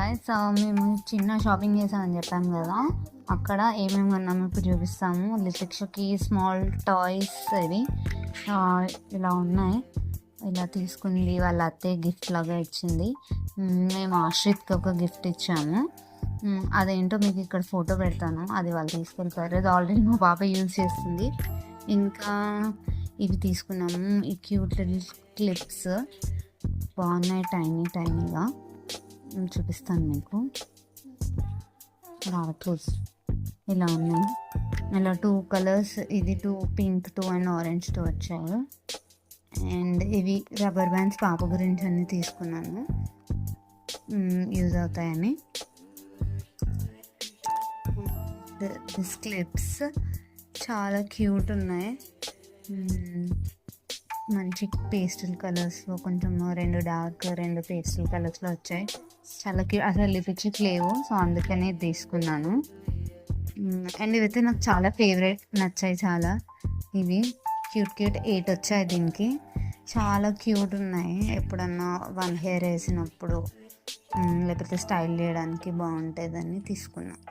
Guys, మేము చిన్న shopping చేసామని చెప్పాము కదా, అక్కడ ఏమేమి కొన్నాము ఇప్పుడు చూపిస్తాము. లిటిక్షకి స్మాల్ టాయ్స్ ఇవి ఇలా ఉన్నాయి. ఇలా తీసుకుంది వాళ్ళ అత్తయ్య, గిఫ్ట్ లాగా ఇచ్చింది. మేము ఆశ్రిత్కి ఒక గిఫ్ట్ ఇచ్చాము. అదేంటో మీకు ఇక్కడ ఫోటో పెడతాను, అది వాళ్ళు తీసుకెళ్తారు. అది ఆల్రెడీ మా పాప యూజ్ చేస్తుంది. ఇంకా ఇవి తీసుకున్నాము, ఈ క్యూట్ లిటిల్ క్లిప్స్ బాగున్నాయి, టైనీగా. చూపిస్తాను మీకు. రావట్లేదు, ఇలా ఉన్నాయి. ఇలా 2 కలర్స్, ఇది 2 పింక్ 2 అండ్ ఆరెంజ్ 2 వచ్చాయి. అండ్ ఇవి రబ్బర్ బ్యాండ్స్ పాప గురించి అన్నీ తీసుకున్నాను, యూజ్ అవుతాయని. దిస్ క్లిప్స్ చాలా క్యూట్ ఉన్నాయి. మంచి పేస్టల్ కలర్స్లో, కొంచెం 2 డార్క్ 2 పేస్టల్ కలర్స్లో వచ్చాయి. చాలా క్యూట్. అసలు లిప్స్టిక్ లేవు, సో అందుకనే తీసుకున్నాను. అండ్ ఇవైతే నాకు చాలా ఫేవరెట్, నచ్చాయి చాలా. ఇవి క్యూట్ 8 వచ్చాయి దీనికి. చాలా క్యూట్ ఉన్నాయి. ఎప్పుడన్నా 1 హెయిర్ వేసినప్పుడు లేకపోతే స్టైల్ చేయడానికి బాగుంటుందని తీసుకున్నాను.